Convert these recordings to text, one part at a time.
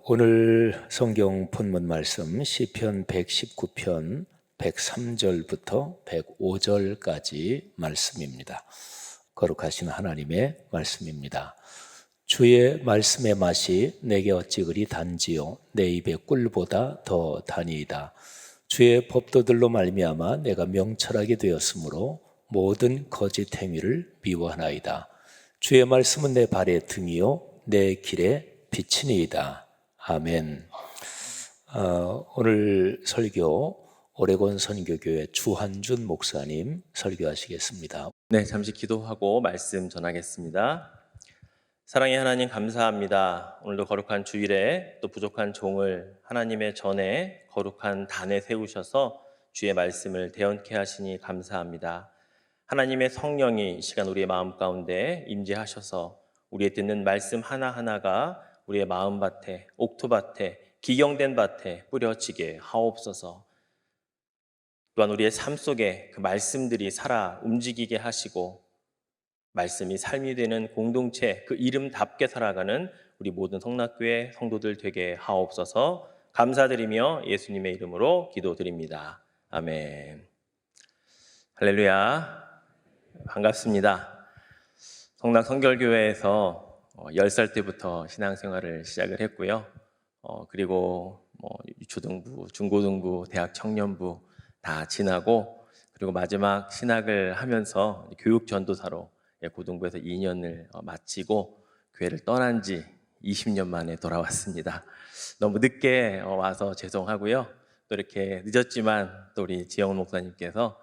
오늘 성경 본문 말씀 시편 119편 103절부터 105절까지 말씀입니다. 거룩하신 하나님의 말씀입니다. 주의 말씀의 맛이 내게 어찌 그리 단지요 내 입의 꿀보다 더 다니이다. 주의 법도들로 말미암아 내가 명철하게 되었으므로 모든 거짓 행위를 미워하나이다. 주의 말씀은 내 발의 등이요 내 길에 빛이니이다. 아멘. 오늘 설교 오레곤 선교교회 주한준 목사님 설교하시겠습니다. 네, 잠시 기도하고 말씀 전하겠습니다. 사랑의 하나님 감사합니다. 오늘도 거룩한 주일에 또 부족한 종을 하나님의 전에 거룩한 단에 세우셔서 주의 말씀을 대언케 하시니 감사합니다. 하나님의 성령이 이 시간 우리의 마음 가운데 임재하셔서 우리의 듣는 말씀 하나하나가 우리의 마음밭에, 옥토밭에, 기경된 밭에 뿌려지게 하옵소서. 또한 우리의 삶 속에 그 말씀들이 살아 움직이게 하시고 말씀이 삶이 되는 공동체, 그 이름답게 살아가는 우리 모든 성락교회 성도들 되게 하옵소서. 감사드리며 예수님의 이름으로 기도드립니다. 아멘. 할렐루야. 반갑습니다. 성남 성결교회에서 10살 때부터 신앙생활을 시작을 했고요. 그리고 유초등부, 중고등부, 대학 청년부 다 지나고 그리고 마지막 신학을 하면서 교육 전도사로 고등부에서 2년을 마치고 교회를 떠난 지 20년 만에 돌아왔습니다. 너무 늦게 와서 죄송하고요. 또 이렇게 늦었지만 또 우리 지영훈 목사님께서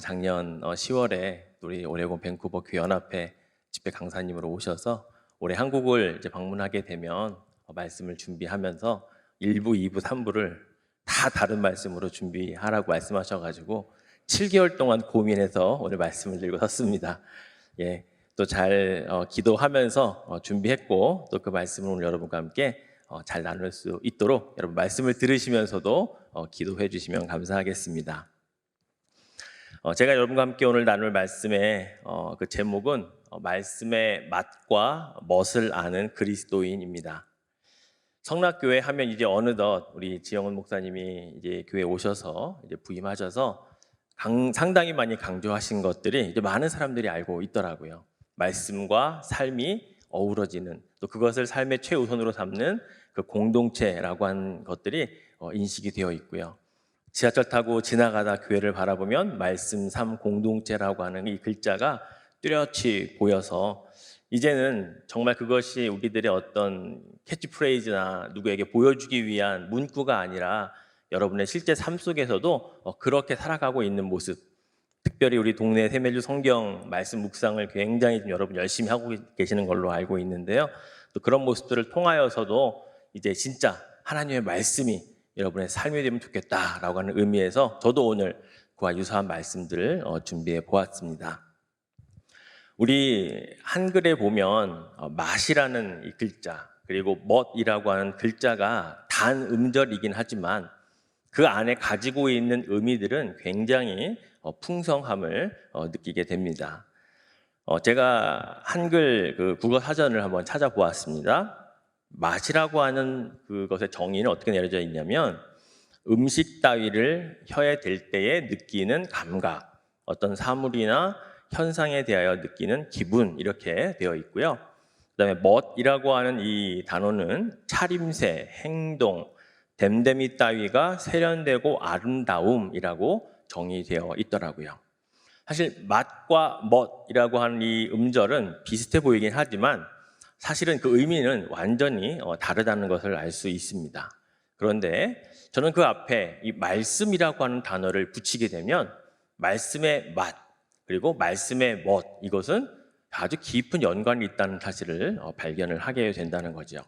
작년 10월에 우리 오레곤 밴쿠버 교회 연합회 집회 강사님으로 오셔서 올해 한국을 이제 방문하게 되면 말씀을 준비하면서 1부, 2부, 3부를 다 다른 말씀으로 준비하라고 말씀하셔가지고 7개월 동안 고민해서 오늘 말씀을 들고 섰습니다. 예, 또 잘 기도하면서 준비했고 또 그 말씀을 오늘 여러분과 함께 잘 나눌 수 있도록 여러분 말씀을 들으시면서도 기도해 주시면 감사하겠습니다. 제가 여러분과 함께 오늘 나눌 말씀의 그 제목은 말씀의 맛과 멋을 아는 그리스도인입니다. 성락교회 하면 이제 어느덧 우리 지영훈 목사님이 이제 교회에 오셔서 이제 부임하셔서 상당히 많이 강조하신 것들이 이제 많은 사람들이 알고 있더라고요. 말씀과 삶이 어우러지는 또 그것을 삶의 최우선으로 삼는 그 공동체라고 하는 것들이 인식이 되어 있고요. 지하철 타고 지나가다 교회를 바라보면 말씀 삶 공동체라고 하는 이 글자가 뚜렷이 보여서 이제는 정말 그것이 우리들의 어떤 캐치프레이즈나 누구에게 보여주기 위한 문구가 아니라 여러분의 실제 삶 속에서도 그렇게 살아가고 있는 모습, 특별히 우리 동네 세메주 성경 말씀 묵상을 굉장히 여러분 열심히 하고 계시는 걸로 알고 있는데요. 또 그런 모습들을 통하여서도 이제 진짜 하나님의 말씀이 여러분의 삶이 되면 좋겠다라고 하는 의미에서 저도 오늘 그와 유사한 말씀들을 준비해 보았습니다. 우리 한글에 보면 맛이라는 이 글자 그리고 멋이라고 하는 글자가 단 음절이긴 하지만 그 안에 가지고 있는 의미들은 굉장히 풍성함을 느끼게 됩니다. 제가 한글 그 국어 사전을 한번 찾아보았습니다. 맛이라고 하는 그것의 정의는 어떻게 내려져 있냐면 음식 따위를 혀에 댈 때에 느끼는 감각, 어떤 사물이나 현상에 대하여 느끼는 기분 이렇게 되어 있고요. 그다음에 멋이라고 하는 이 단어는 차림새, 행동, 됨됨이 따위가 세련되고 아름다움이라고 정의되어 있더라고요. 사실 맛과 멋이라고 하는 이 음절은 비슷해 보이긴 하지만 사실은 그 의미는 완전히 다르다는 것을 알 수 있습니다. 그런데 저는 그 앞에 이 말씀이라고 하는 단어를 붙이게 되면 말씀의 맛 그리고 말씀의 멋 이것은 아주 깊은 연관이 있다는 사실을 발견을 하게 된다는 거죠.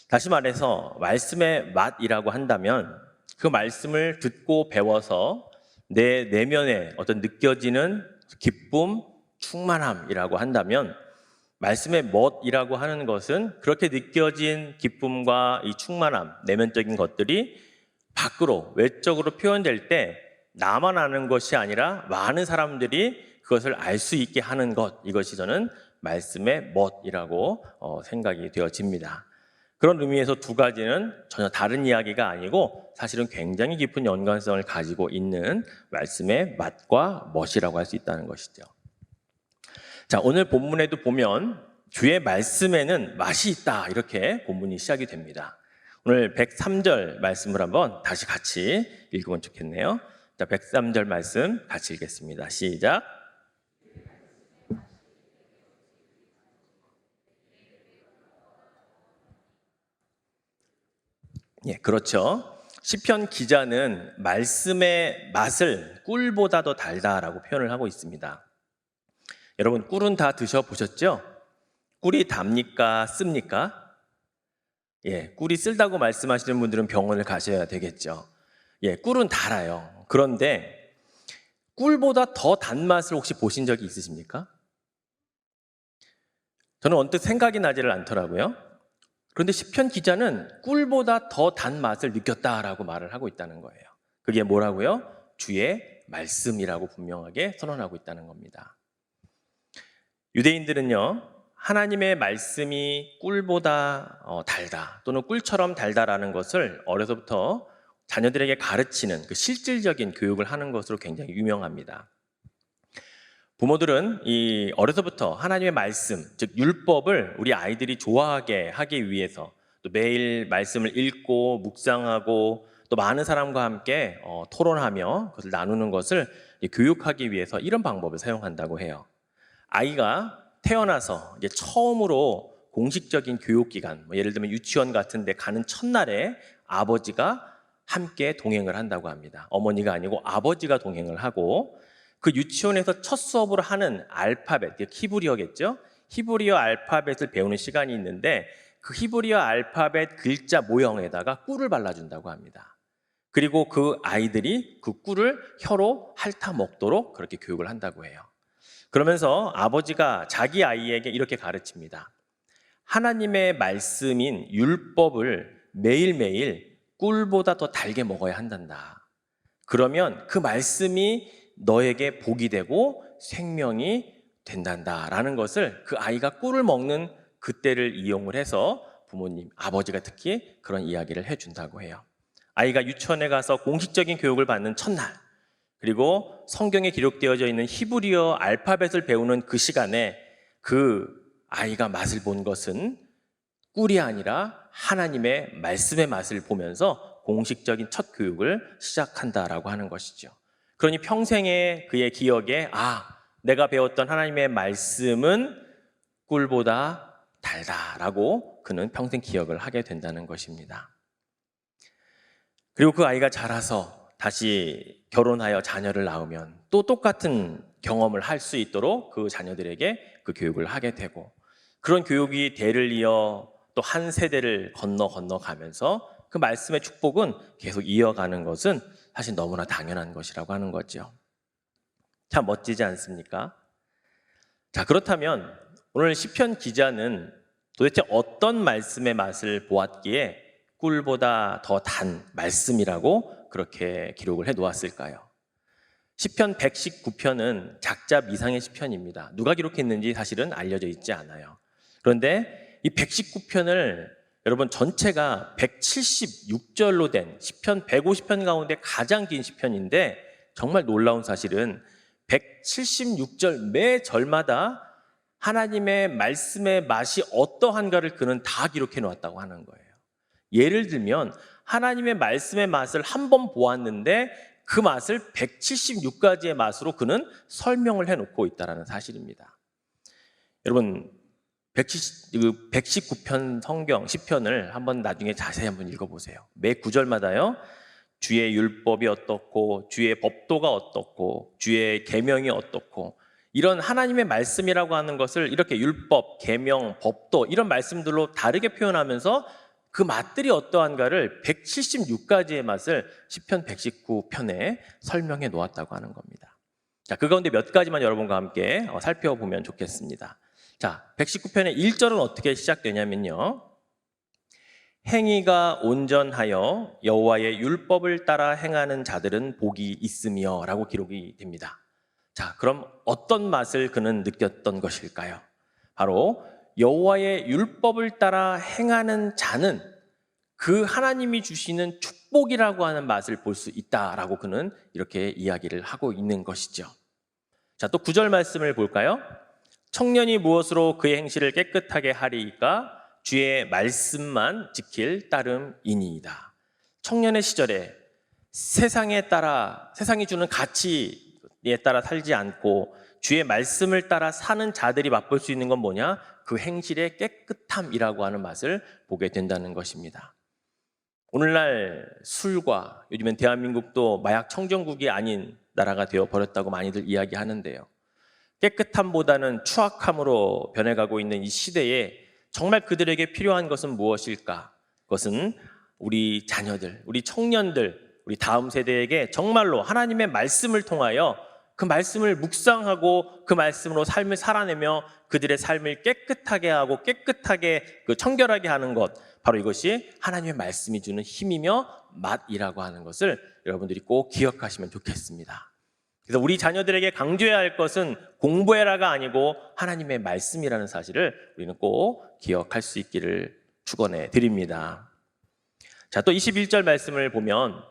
다시 말해서 말씀의 맛이라고 한다면 그 말씀을 듣고 배워서 내 내면에 어떤 느껴지는 기쁨, 충만함이라고 한다면 말씀의 멋이라고 하는 것은 그렇게 느껴진 기쁨과 이 충만함, 내면적인 것들이 밖으로, 외적으로 표현될 때 나만 아는 것이 아니라 많은 사람들이 그것을 알 수 있게 하는 것, 이것이 저는 말씀의 멋이라고 생각이 되어집니다. 그런 의미에서 두 가지는 전혀 다른 이야기가 아니고 사실은 굉장히 깊은 연관성을 가지고 있는 말씀의 맛과 멋이라고 할 수 있다는 것이죠. 자, 오늘 본문에도 보면 주의 말씀에는 맛이 있다, 이렇게 본문이 시작이 됩니다. 오늘 103절 말씀을 한번 다시 같이 읽으면 좋겠네요. 자, 103절 말씀 같이 읽겠습니다. 시작. 예, 그렇죠. 시편 기자는 말씀의 맛을 꿀보다 더 달다라고 표현을 하고 있습니다. 여러분, 꿀은 다 드셔보셨죠? 꿀이 답니까? 씁니까? 예, 꿀이 쓸다고 말씀하시는 분들은 병원을 가셔야 되겠죠. 예, 꿀은 달아요. 그런데 꿀보다 더 단맛을 혹시 보신 적이 있으십니까? 저는 언뜻 생각이 나지를 않더라고요. 그런데 시편 기자는 꿀보다 더 단맛을 느꼈다라고 말을 하고 있다는 거예요. 그게 뭐라고요? 주의 말씀이라고 분명하게 선언하고 있다는 겁니다. 유대인들은요, 하나님의 말씀이 꿀보다 달다, 또는 꿀처럼 달다라는 것을 어려서부터 자녀들에게 가르치는 그 실질적인 교육을 하는 것으로 굉장히 유명합니다. 부모들은 이 어려서부터 하나님의 말씀, 즉 율법을 우리 아이들이 좋아하게 하기 위해서 또 매일 말씀을 읽고 묵상하고 또 많은 사람과 함께 토론하며 그것을 나누는 것을 교육하기 위해서 이런 방법을 사용한다고 해요. 아이가 태어나서 이제 처음으로 공식적인 교육기관, 예를 들면 유치원 같은 데 가는 첫날에 아버지가 함께 동행을 한다고 합니다. 어머니가 아니고 아버지가 동행을 하고, 그 유치원에서 첫 수업으로 하는 알파벳, 히브리어겠죠? 히브리어 알파벳을 배우는 시간이 있는데 그 히브리어 알파벳 글자 모형에다가 꿀을 발라준다고 합니다. 그리고 그 아이들이 그 꿀을 혀로 핥아 먹도록 그렇게 교육을 한다고 해요. 그러면서 아버지가 자기 아이에게 이렇게 가르칩니다. 하나님의 말씀인 율법을 매일매일 꿀보다 더 달게 먹어야 한단다. 그러면 그 말씀이 너에게 복이 되고 생명이 된단다라는 것을 그 아이가 꿀을 먹는 그때를 이용을 해서 부모님, 아버지가 특히 그런 이야기를 해준다고 해요. 아이가 유치원에 가서 공식적인 교육을 받는 첫날, 그리고 성경에 기록되어져 있는 히브리어 알파벳을 배우는 그 시간에 그 아이가 맛을 본 것은 꿀이 아니라 하나님의 말씀의 맛을 보면서 공식적인 첫 교육을 시작한다라고 하는 것이죠. 그러니 평생의 그의 기억에 내가 배웠던 하나님의 말씀은 꿀보다 달다라고 그는 평생 기억을 하게 된다는 것입니다. 그리고 그 아이가 자라서 다시 결혼하여 자녀를 낳으면 또 똑같은 경험을 할 수 있도록 그 자녀들에게 그 교육을 하게 되고, 그런 교육이 대를 이어 또 한 세대를 건너가면서 그 말씀의 축복은 계속 이어가는 것은 사실 너무나 당연한 것이라고 하는 거죠. 참 멋지지 않습니까? 자, 그렇다면 오늘 시편 기자는 도대체 어떤 말씀의 맛을 보았기에 꿀보다 더 단 말씀이라고 그렇게 기록을 해 놓았을까요? 시편 119편은 작자 미상의 시편입니다. 누가 기록했는지 사실은 알려져 있지 않아요. 그런데 이 119편을 여러분 전체가 176절로 된 시편 150편 가운데 가장 긴 시편인데, 정말 놀라운 사실은 176절 매 절마다 하나님의 말씀의 맛이 어떠한가를 그는 다 기록해 놓았다고 하는 거예요. 예를 들면 하나님의 말씀의 맛을 한 번 보았는데 그 맛을 176가지의 맛으로 그는 설명을 해놓고 있다는 사실입니다. 여러분 119편 성경 시편을 한번 나중에 자세히 한번 읽어보세요. 매 구절마다요, 주의 율법이 어떻고 주의 법도가 어떻고 주의 계명이 어떻고, 이런 하나님의 말씀이라고 하는 것을 이렇게 율법, 계명, 법도 이런 말씀들로 다르게 표현하면서 그 맛들이 어떠한가를 176가지의 맛을 시편 119편에 설명해 놓았다고 하는 겁니다. 자, 그 가운데 몇 가지만 여러분과 함께 살펴보면 좋겠습니다. 자, 119편의 1절은 어떻게 시작되냐면요, 행위가 온전하여 여호와의 율법을 따라 행하는 자들은 복이 있으며 라고 기록이 됩니다. 자, 그럼 어떤 맛을 그는 느꼈던 것일까요? 바로 여호와의 율법을 따라 행하는 자는 그 하나님이 주시는 축복이라고 하는 맛을 볼 수 있다라고 그는 이렇게 이야기를 하고 있는 것이죠. 자, 또 9절 말씀을 볼까요? 청년이 무엇으로 그의 행실을 깨끗하게 하리이까 주의 말씀만 지킬 따름이니이다. 청년의 시절에 세상에 따라, 세상이 주는 가치에 따라 살지 않고 주의 말씀을 따라 사는 자들이 맛볼 수 있는 건 뭐냐? 그 행실의 깨끗함이라고 하는 맛을 보게 된다는 것입니다. 오늘날 술과, 요즘엔 대한민국도 마약 청정국이 아닌 나라가 되어 버렸다고 많이들 이야기하는데요. 깨끗함보다는 추악함으로 변해가고 있는 이 시대에 정말 그들에게 필요한 것은 무엇일까? 그것은 우리 자녀들, 우리 청년들, 우리 다음 세대에게 정말로 하나님의 말씀을 통하여 그 말씀을 묵상하고 그 말씀으로 삶을 살아내며 그들의 삶을 깨끗하게 하고 깨끗하게 청결하게 하는 것, 바로 이것이 하나님의 말씀이 주는 힘이며 맛이라고 하는 것을 여러분들이 꼭 기억하시면 좋겠습니다. 그래서 우리 자녀들에게 강조해야 할 것은 공부해라가 아니고 하나님의 말씀이라는 사실을 우리는 꼭 기억할 수 있기를 축원해 드립니다. 자, 또 21절 말씀을 보면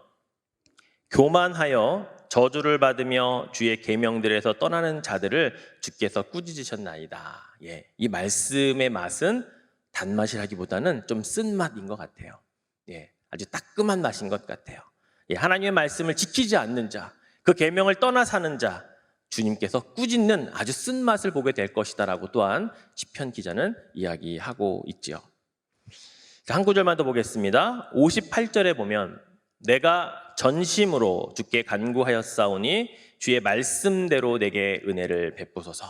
교만하여 저주를 받으며 주의 계명들에서 떠나는 자들을 주께서 꾸짖으셨나이다. 예, 이 말씀의 맛은 단맛이라기보다는 좀 쓴맛인 것 같아요. 예, 아주 따끔한 맛인 것 같아요. 예, 하나님의 말씀을 지키지 않는 자, 그 계명을 떠나 사는 자, 주님께서 꾸짖는 아주 쓴맛을 보게 될 것이다라고 또한 시편 기자는 이야기하고 있죠. 한 구절만 더 보겠습니다. 58절에 보면 내가 전심으로 주께 간구하였사오니 주의 말씀대로 내게 은혜를 베푸소서.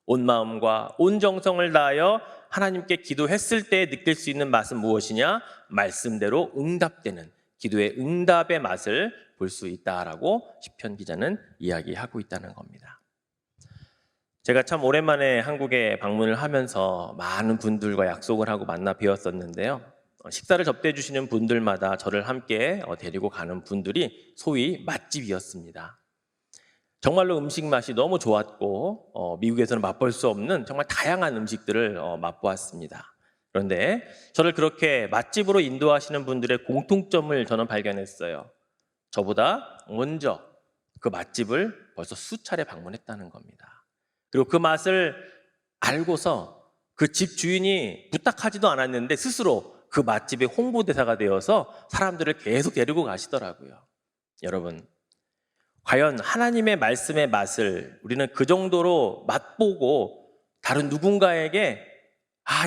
온 마음과 온 정성을 다하여 하나님께 기도했을 때 느낄 수 있는 맛은 무엇이냐? 말씀대로 응답되는 기도의 응답의 맛을 볼 수 있다라고 시편 기자는 이야기하고 있다는 겁니다. 제가 참 오랜만에 한국에 방문을 하면서 많은 분들과 약속을 하고 만나 뵈었었는데요. 식사를 접대해 주시는 분들마다 저를 함께 데리고 가는 분들이 소위 맛집이었습니다. 정말로 음식 맛이 너무 좋았고 미국에서는 맛볼 수 없는 정말 다양한 음식들을 맛보았습니다. 그런데 저를 그렇게 맛집으로 인도하시는 분들의 공통점을 저는 발견했어요. 저보다 먼저 그 맛집을 벌써 수차례 방문했다는 겁니다. 그리고 그 맛을 알고서 그 집 주인이 부탁하지도 않았는데 스스로 그 맛집의 홍보대사가 되어서 사람들을 계속 데리고 가시더라고요. 여러분, 과연 하나님의 말씀의 맛을 우리는 그 정도로 맛보고 다른 누군가에게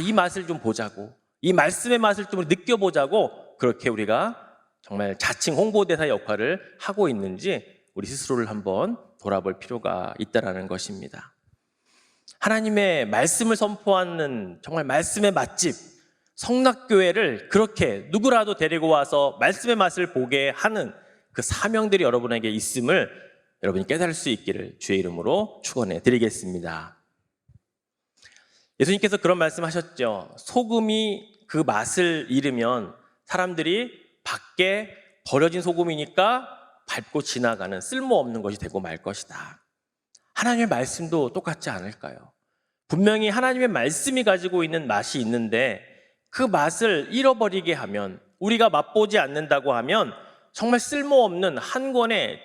이 맛을 좀 보자고, 이 말씀의 맛을 좀 느껴보자고 그렇게 우리가 정말 자칭 홍보대사 역할을 하고 있는지 우리 스스로를 한번 돌아볼 필요가 있다는 것입니다. 하나님의 말씀을 선포하는 정말 말씀의 맛집, 성락교회를 그렇게 누구라도 데리고 와서 말씀의 맛을 보게 하는 그 사명들이 여러분에게 있음을 여러분이 깨달을 수 있기를 주의 이름으로 축원해 드리겠습니다. 예수님께서 그런 말씀하셨죠. 소금이 그 맛을 잃으면 사람들이 밖에 버려진 소금이니까 밟고 지나가는 쓸모없는 것이 되고 말 것이다. 하나님의 말씀도 똑같지 않을까요? 분명히 하나님의 말씀이 가지고 있는 맛이 있는데 그 맛을 잃어버리게 하면, 우리가 맛보지 않는다고 하면 정말 쓸모없는 한 권의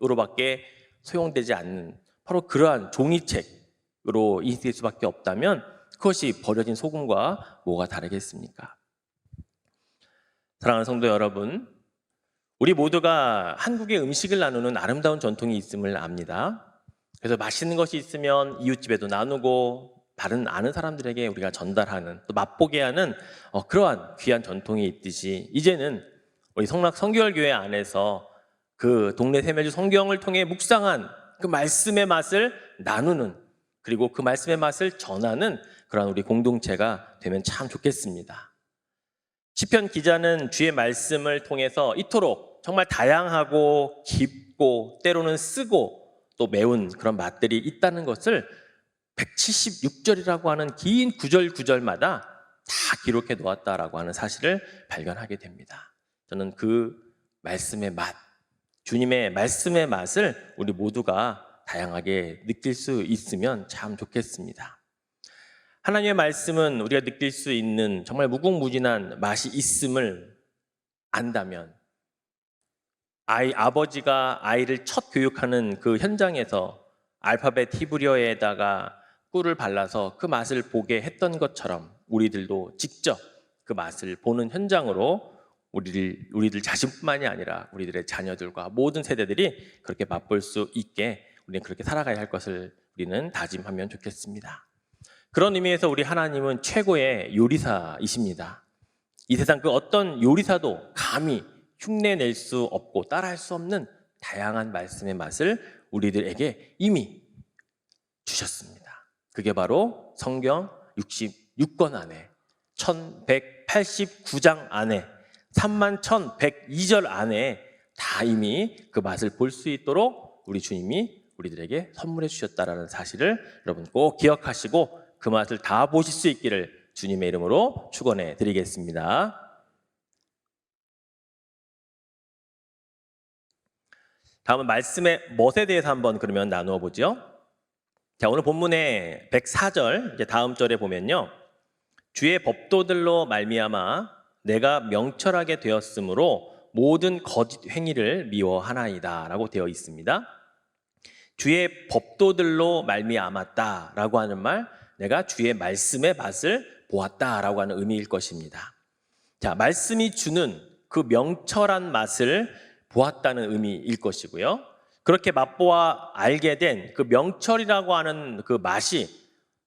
책으로밖에 소용되지 않는 바로 그러한 종이책으로 인식될 수밖에 없다면 그것이 버려진 소금과 뭐가 다르겠습니까? 사랑하는 성도 여러분, 우리 모두가 한국의 음식을 나누는 아름다운 전통이 있음을 압니다. 그래서 맛있는 것이 있으면 이웃집에도 나누고 다른 아는 사람들에게 우리가 전달하는, 또 맛보게 하는 그러한 귀한 전통이 있듯이 이제는 우리 성락 성결교회 안에서 그 동네 세매주 성경을 통해 묵상한 그 말씀의 맛을 나누는, 그리고 그 말씀의 맛을 전하는 그러한 우리 공동체가 되면 참 좋겠습니다. 시편 기자는 주의 말씀을 통해서 이토록 정말 다양하고 깊고 때로는 쓰고 또 매운 그런 맛들이 있다는 것을 176절이라고 하는 긴 구절마다 다 기록해 놓았다라고 하는 사실을 발견하게 됩니다. 저는 그 말씀의 맛, 주님의 말씀의 맛을 우리 모두가 다양하게 느낄 수 있으면 참 좋겠습니다. 하나님의 말씀은 우리가 느낄 수 있는 정말 무궁무진한 맛이 있음을 안다면, 아버지가 아이를 첫 교육하는 그 현장에서 알파벳 히브리어에다가 꿀을 발라서 그 맛을 보게 했던 것처럼 우리들도 직접 그 맛을 보는 현장으로 우리들 자신뿐만이 아니라 우리들의 자녀들과 모든 세대들이 그렇게 맛볼 수 있게 우리는 그렇게 살아가야 할 것을 우리는 다짐하면 좋겠습니다. 그런 의미에서 우리 하나님은 최고의 요리사이십니다. 이 세상 그 어떤 요리사도 감히 흉내낼 수 없고 따라할 수 없는 다양한 말씀의 맛을 우리들에게 이미 주셨습니다. 그게 바로 성경 66권 안에 1189장 안에 31,102절 안에 다 이미 그 맛을 볼 수 있도록 우리 주님이 우리들에게 선물해 주셨다는 사실을 여러분 꼭 기억하시고 그 맛을 다 보실 수 있기를 주님의 이름으로 축원해 드리겠습니다. 다음은 말씀의 멋에 대해서 한번 그러면 나누어 보죠. 자, 오늘 본문의 104절 이제 다음 절에 보면요, 주의 법도들로 말미암아 내가 명철하게 되었으므로 모든 거짓 행위를 미워하나이다 라고 되어 있습니다. 주의 법도들로 말미암았다라고 하는 말, 내가 주의 말씀의 맛을 보았다라고 하는 의미일 것입니다. 자, 말씀이 주는 그 명철한 맛을 보았다는 의미일 것이고요. 그렇게 맛보아 알게 된 그 명철이라고 하는 그 맛이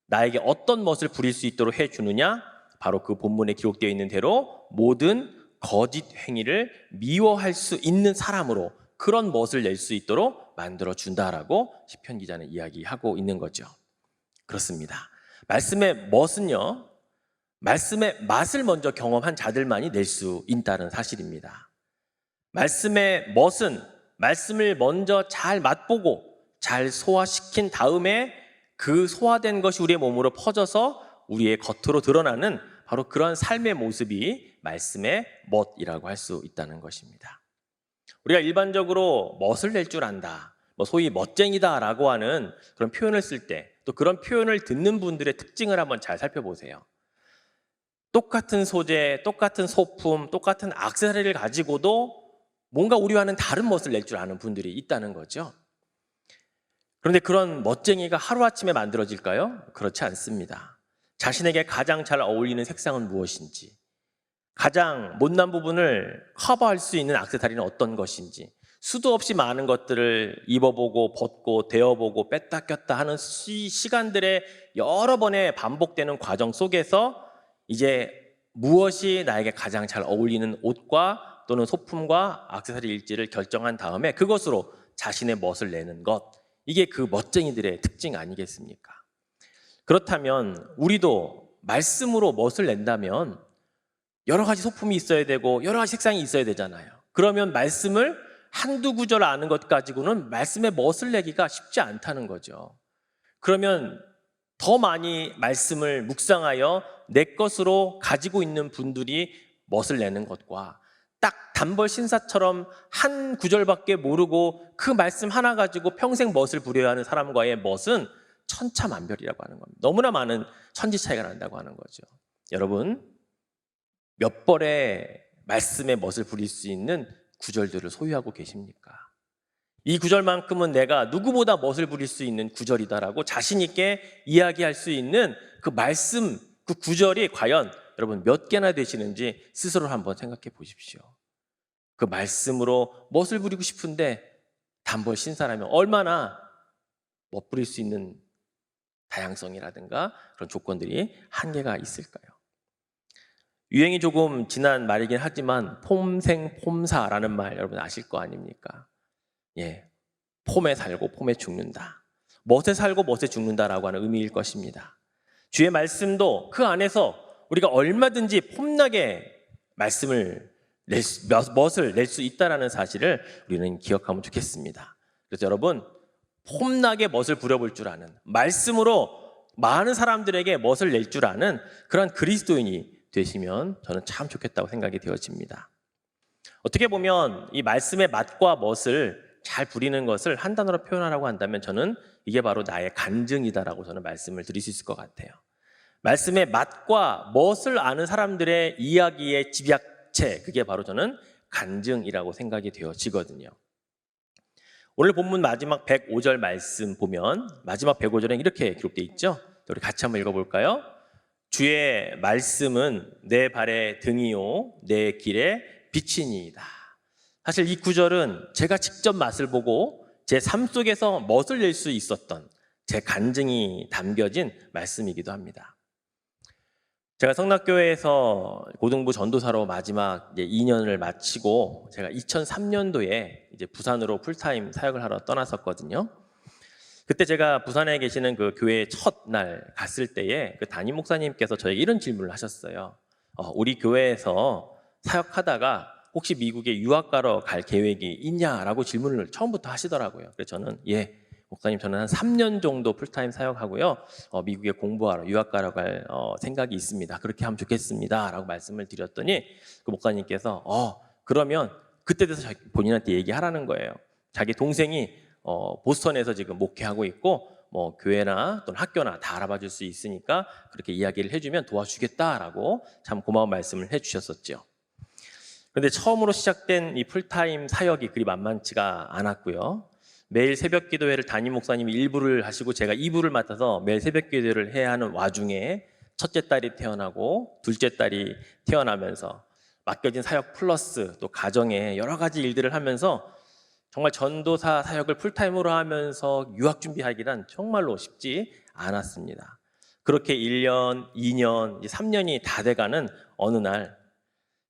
나에게 어떤 멋을 부릴 수 있도록 해주느냐? 바로 그 본문에 기록되어 있는 대로 모든 거짓 행위를 미워할 수 있는 사람으로 그런 멋을 낼 수 있도록 만들어준다라고 시편 기자는 이야기하고 있는 거죠. 그렇습니다. 말씀의 멋은요, 말씀의 맛을 먼저 경험한 자들만이 낼 수 있다는 사실입니다. 말씀의 멋은 말씀을 먼저 잘 맛보고 잘 소화시킨 다음에 그 소화된 것이 우리의 몸으로 퍼져서 우리의 겉으로 드러나는 바로 그런 삶의 모습이 말씀의 멋이라고 할 수 있다는 것입니다. 우리가 일반적으로 멋을 낼 줄 안다, 소위 멋쟁이다라고 하는 그런 표현을 쓸 때 또 그런 표현을 듣는 분들의 특징을 한번 잘 살펴보세요. 똑같은 소재, 똑같은 소품, 똑같은 액세서리를 가지고도 뭔가 우리와는 다른 멋을 낼 줄 아는 분들이 있다는 거죠. 그런데 그런 멋쟁이가 하루아침에 만들어질까요? 그렇지 않습니다. 자신에게 가장 잘 어울리는 색상은 무엇인지, 가장 못난 부분을 커버할 수 있는 액세서리는 어떤 것인지, 수도 없이 많은 것들을 입어보고 벗고 대어보고 뺐다 꼈다 하는 시간들의 여러 번의 반복되는 과정 속에서 이제 무엇이 나에게 가장 잘 어울리는 옷과 또는 소품과 액세서리일지를 결정한 다음에 그것으로 자신의 멋을 내는 것, 이게 그 멋쟁이들의 특징 아니겠습니까? 그렇다면 우리도 말씀으로 멋을 낸다면 여러 가지 소품이 있어야 되고 여러 가지 색상이 있어야 되잖아요. 그러면 말씀을 한두 구절 아는 것 가지고는 말씀의 멋을 내기가 쉽지 않다는 거죠. 그러면 더 많이 말씀을 묵상하여 내 것으로 가지고 있는 분들이 멋을 내는 것과 딱 단벌 신사처럼 한 구절밖에 모르고 그 말씀 하나 가지고 평생 멋을 부려야 하는 사람과의 멋은 천차만별이라고 하는 겁니다. 너무나 많은 천지 차이가 난다고 하는 거죠. 여러분, 몇 벌의 말씀의 멋을 부릴 수 있는 구절들을 소유하고 계십니까? 이 구절만큼은 내가 누구보다 멋을 부릴 수 있는 구절이다라고 자신 있게 이야기할 수 있는 그 말씀, 그 구절이 과연 여러분 몇 개나 되시는지 스스로 한번 생각해 보십시오. 그 말씀으로 멋을 부리고 싶은데 단벌 신사라면 얼마나 멋 부릴 수 있는 다양성이라든가 그런 조건들이 한계가 있을까요? 유행이 조금 지난 말이긴 하지만 폼생폼사라는 말 여러분 아실 거 아닙니까? 예, 폼에 살고 폼에 죽는다, 멋에 살고 멋에 죽는다라고 하는 의미일 것입니다. 주의 말씀도 그 안에서 우리가 얼마든지 폼나게 말씀을 멋을 낼 수 있다는 사실을 우리는 기억하면 좋겠습니다. 그래서 여러분, 폼나게 멋을 부려볼 줄 아는, 말씀으로 많은 사람들에게 멋을 낼 줄 아는 그런 그리스도인이 되시면 저는 참 좋겠다고 생각이 되어집니다. 어떻게 보면 이 말씀의 맛과 멋을 잘 부리는 것을 한 단어로 표현하라고 한다면 저는 이게 바로 나의 간증이다라고 저는 말씀을 드릴 수 있을 것 같아요. 말씀의 맛과 멋을 아는 사람들의 이야기의 집약체, 그게 바로 저는 간증이라고 생각이 되어지거든요. 오늘 본문 마지막 105절 말씀 보면 마지막 105절에 이렇게 기록되어 있죠. 우리 같이 한번 읽어볼까요? 주의 말씀은 내 발의 등이요 내 길의 빛이니이다. 사실 이 구절은 제가 직접 맛을 보고 제 삶 속에서 멋을 낼 수 있었던 제 간증이 담겨진 말씀이기도 합니다. 제가 성락교회에서 고등부 전도사로 마지막 2년을 마치고 제가 2003년도에 이제 부산으로 풀타임 사역을 하러 떠났었거든요. 그때 제가 부산에 계시는 그 교회 첫날 갔을 때에 그 담임 목사님께서 저에게 이런 질문을 하셨어요. 우리 교회에서 사역하다가 혹시 미국에 유학 가러 갈 계획이 있냐라고 질문을 처음부터 하시더라고요. 그래서 저는 목사님 저는 한 3년 정도 풀타임 사역하고요. 미국에 공부하러 유학 가러 갈 생각이 있습니다. 그렇게 하면 좋겠습니다. 라고 말씀을 드렸더니 그 목사님께서 그러면 그때 돼서 본인한테 얘기하라는 거예요. 자기 동생이 보스턴에서 지금 목회하고 있고 뭐 교회나 또는 학교나 다 알아봐 줄 수 있으니까 그렇게 이야기를 해주면 도와주겠다라고 참 고마운 말씀을 해주셨었죠. 그런데 처음으로 시작된 이 풀타임 사역이 그리 만만치가 않았고요. 매일 새벽 기도회를 담임 목사님이 1부를 하시고 제가 2부를 맡아서 매일 새벽 기도회를 해야 하는 와중에 첫째 딸이 태어나고 둘째 딸이 태어나면서 맡겨진 사역 플러스 또 가정에 여러 가지 일들을 하면서 정말 전도사 사역을 풀타임으로 하면서 유학 준비하기란 정말로 쉽지 않았습니다. 그렇게 1년, 2년, 3년이 다 돼가는 어느 날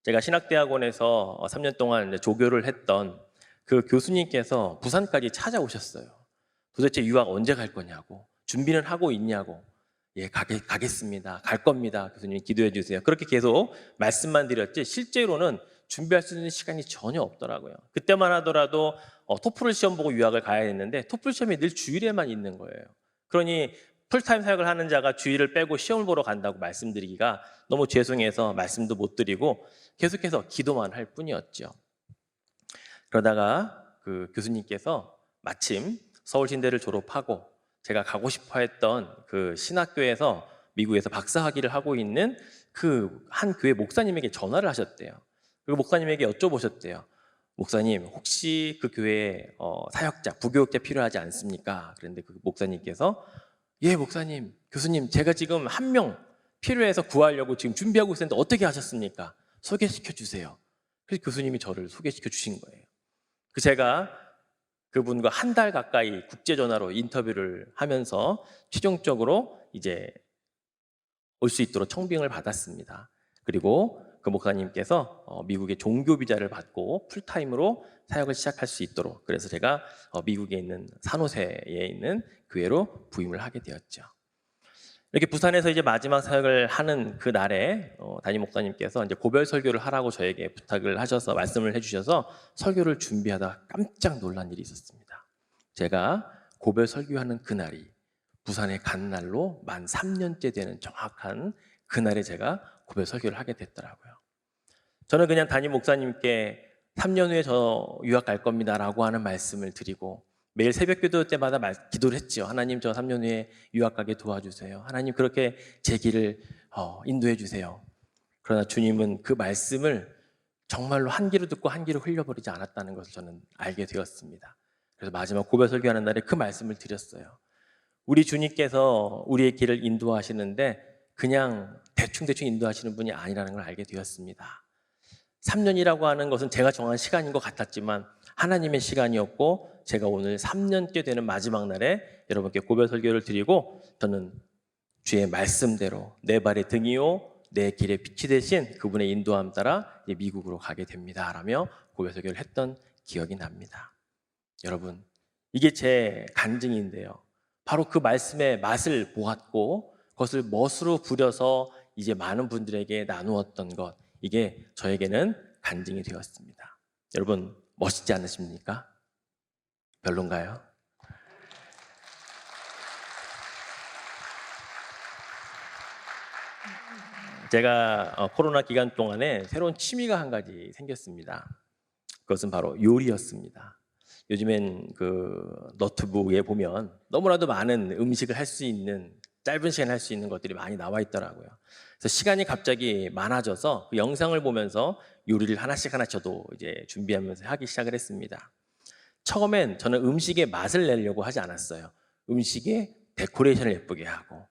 제가 신학대학원에서 3년 동안 조교를 했던 그 교수님께서 부산까지 찾아오셨어요. 도대체 유학 언제 갈 거냐고, 준비는 하고 있냐고. 가겠습니다. 갈 겁니다. 교수님 기도해 주세요. 그렇게 계속 말씀만 드렸지 실제로는 준비할 수 있는 시간이 전혀 없더라고요. 그때만 하더라도 토플 시험 보고 유학을 가야 했는데 토플 시험이 늘 주일에만 있는 거예요. 그러니 풀타임 사역을 하는 자가 주일을 빼고 시험을 보러 간다고 말씀드리기가 너무 죄송해서 말씀도 못 드리고 계속해서 기도만 할 뿐이었죠. 그러다가 그 교수님께서 마침 서울신대를 졸업하고 제가 가고 싶어 했던 그 신학교에서 미국에서 박사학위를 하고 있는 그 한 교회 목사님에게 전화를 하셨대요. 그리고 목사님에게 여쭤보셨대요. 목사님 혹시 그 교회에 사역자, 부교육자 필요하지 않습니까? 그런데 그 목사님께서 목사님, 교수님 제가 지금 한 명 필요해서 구하려고 지금 준비하고 있었는데 어떻게 하셨습니까? 소개시켜 주세요. 그래서 교수님이 저를 소개시켜 주신 거예요. 제가 그분과 한 달 가까이 국제전화로 인터뷰를 하면서 최종적으로 이제 올 수 있도록 청빙을 받았습니다. 그리고 그 목사님께서 미국의 종교 비자를 받고 풀타임으로 사역을 시작할 수 있도록 그래서 제가 미국에 있는 산호세에 있는 교회로 부임을 하게 되었죠. 이렇게 부산에서 이제 마지막 사역을 하는 그 날에 담임 목사님께서 이제 고별 설교를 하라고 저에게 부탁을 하셔서 말씀을 해주셔서 설교를 준비하다 깜짝 놀란 일이 있었습니다. 제가 고별 설교하는 그날이 부산에 간 날로 만 3년째 되는 정확한 그날에 제가 고별 설교를 하게 됐더라고요. 저는 그냥 담임 목사님께 3년 후에 저 유학 갈 겁니다 라고 하는 말씀을 드리고 매일 새벽 기도 때마다 기도를 했죠. 하나님 저 3년 후에 유학 가게 도와주세요. 하나님 그렇게 제 길을 인도해 주세요. 그러나 주님은 그 말씀을 정말로 한 귀로 듣고 한 귀로 흘려버리지 않았다는 것을 저는 알게 되었습니다. 그래서 마지막 고별 설교하는 날에 그 말씀을 드렸어요. 우리 주님께서 우리의 길을 인도하시는데 그냥 대충 인도하시는 분이 아니라는 걸 알게 되었습니다. 3년이라고 하는 것은 제가 정한 시간인 것 같았지만 하나님의 시간이었고 제가 오늘 3년째 되는 마지막 날에 여러분께 고별 설교를 드리고 저는 주의 말씀대로 내 발의 등이요 내 길의 빛이 되신 그분의 인도함 따라 미국으로 가게 됩니다 라며 고별 설교를 했던 기억이 납니다. 여러분 이게 제 간증인데요. 바로 그 말씀의 맛을 보았고 그것을 멋으로 부려서 이제 많은 분들에게 나누었던 것 이게 저에게는 간증이 되었습니다. 여러분 멋있지 않으십니까? 별론가요? 제가 코로나 기간 동안에 새로운 취미가 한 가지 생겼습니다. 그것은 바로 요리였습니다. 요즘엔 그 너트북에 보면 너무나도 많은 음식을 할 수 있는 짧은 시간에 할 수 있는 것들이 많이 나와 있더라고요. 그래서 시간이 갑자기 많아져서 그 영상을 보면서 요리를 하나씩 저도 이제 준비하면서 하기 시작을 했습니다. 처음엔 저는 음식의 맛을 내려고 하지 않았어요. 음식의 데코레이션을 예쁘게 하고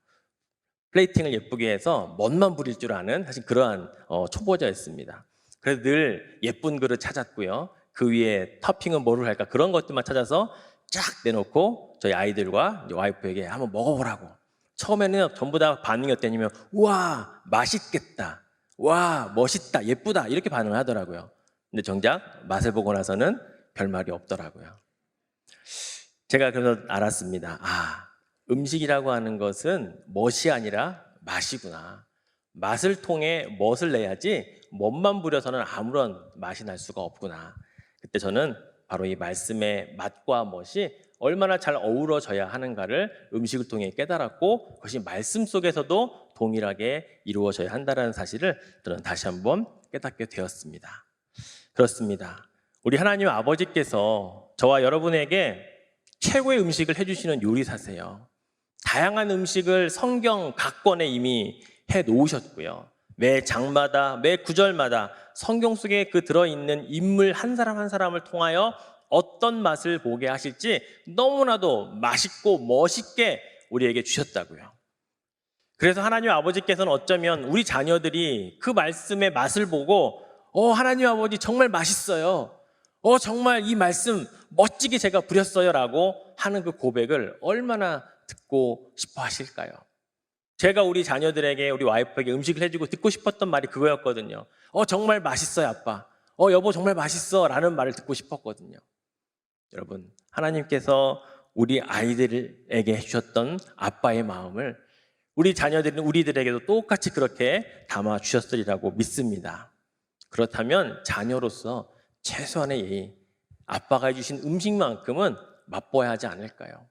플레이팅을 예쁘게 해서 멋만 부릴 줄 아는 사실 그러한 초보자였습니다. 그래서 늘 예쁜 그릇 찾았고요. 그 위에 토핑은 뭐를 할까 그런 것들만 찾아서 쫙 내놓고 저희 아이들과 와이프에게 한번 먹어보라고. 처음에는 전부 다 반응이 어땠냐면 우와 맛있겠다, 와 멋있다, 예쁘다 이렇게 반응을 하더라고요. 근데 정작 맛을 보고 나서는 별말이 없더라고요. 제가 그래서 알았습니다. 음식이라고 하는 것은 멋이 아니라 맛이구나. 맛을 통해 멋을 내야지 멋만 부려서는 아무런 맛이 날 수가 없구나. 그때 저는 바로 이 말씀의 맛과 멋이 얼마나 잘 어우러져야 하는가를 음식을 통해 깨달았고 그것이 말씀 속에서도 동일하게 이루어져야 한다는 사실을 저는 다시 한번 깨닫게 되었습니다. 그렇습니다. 우리 하나님 아버지께서 저와 여러분에게 최고의 음식을 해주시는 요리사세요. 다양한 음식을 성경 각 권에 이미 해놓으셨고요. 매 장마다 매 구절마다 성경 속에 그 들어있는 인물 한 사람 한 사람을 통하여 어떤 맛을 보게 하실지 너무나도 맛있고 멋있게 우리에게 주셨다고요. 그래서 하나님 아버지께서는 어쩌면 우리 자녀들이 그 말씀의 맛을 보고 하나님 아버지 정말 맛있어요. 정말 이 말씀 멋지게 제가 부렸어요 라고 하는 그 고백을 얼마나 듣고 싶어 하실까요? 제가 우리 자녀들에게 우리 와이프에게 음식을 해주고 듣고 싶었던 말이 그거였거든요. 정말 맛있어요 아빠. 여보 정말 맛있어 라는 말을 듣고 싶었거든요. 여러분 하나님께서 우리 아이들에게 해주셨던 아빠의 마음을 우리 자녀들은 우리들에게도 똑같이 그렇게 담아 주셨으리라고 믿습니다. 그렇다면 자녀로서 최소한의 예의, 아빠가 해주신 음식만큼은 맛보아야 하지 않을까요?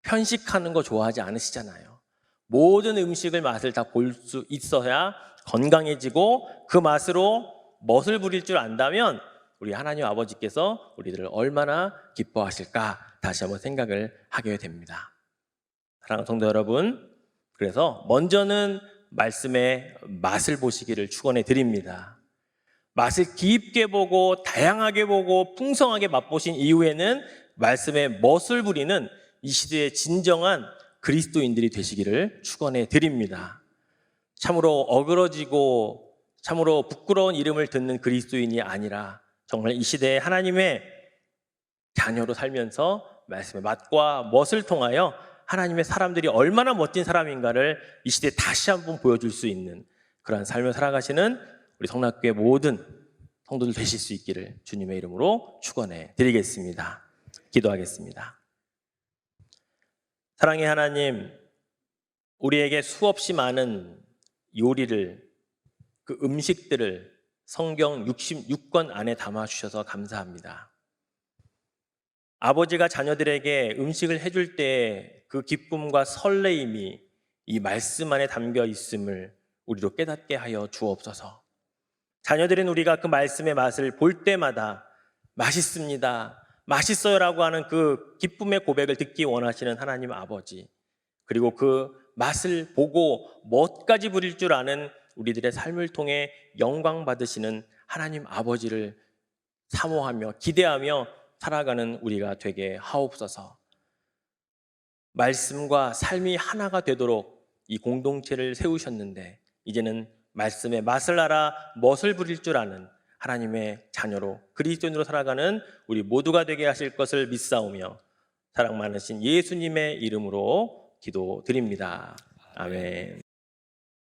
편식하는 거 좋아하지 않으시잖아요. 모든 음식을 맛을 다 볼 수 있어야 건강해지고 그 맛으로 멋을 부릴 줄 안다면 우리 하나님 아버지께서 우리들을 얼마나 기뻐하실까 다시 한번 생각을 하게 됩니다. 사랑하는 성도 여러분, 그래서 먼저는 말씀의 맛을 보시기를 축원해 드립니다. 맛을 깊게 보고 다양하게 보고 풍성하게 맛보신 이후에는 말씀의 멋을 부리는 이 시대의 진정한 그리스도인들이 되시기를 축원해 드립니다. 참으로 어그러지고 참으로 부끄러운 이름을 듣는 그리스도인이 아니라 정말 이 시대에 하나님의 자녀로 살면서 말씀의 맛과 멋을 통하여 하나님의 사람들이 얼마나 멋진 사람인가를 이 시대에 다시 한번 보여줄 수 있는 그러한 삶을 살아가시는 우리 성락교회 모든 성도들 되실 수 있기를 주님의 이름으로 축원해 드리겠습니다. 기도하겠습니다. 사랑의 하나님, 우리에게 수없이 많은 요리를, 그 음식들을 성경 66권 안에 담아주셔서 감사합니다. 아버지가 자녀들에게 음식을 해줄 때 그 기쁨과 설레임이 이 말씀 안에 담겨 있음을 우리로 깨닫게 하여 주옵소서. 자녀들인 우리가 그 말씀의 맛을 볼 때마다 맛있습니다, 맛있어요라고 하는 그 기쁨의 고백을 듣기 원하시는 하나님 아버지, 그리고 그 맛을 보고 멋까지 부릴 줄 아는 우리들의 삶을 통해 영광 받으시는 하나님 아버지를 사모하며 기대하며 살아가는 우리가 되게 하옵소서. 말씀과 삶이 하나가 되도록 이 공동체를 세우셨는데 이제는 말씀의 맛을 알아 멋을 부릴 줄 아는 하나님의 자녀로 그리스도인으로 살아가는 우리 모두가 되게 하실 것을 믿사오며 사랑 많으신 예수님의 이름으로 기도드립니다. 아멘.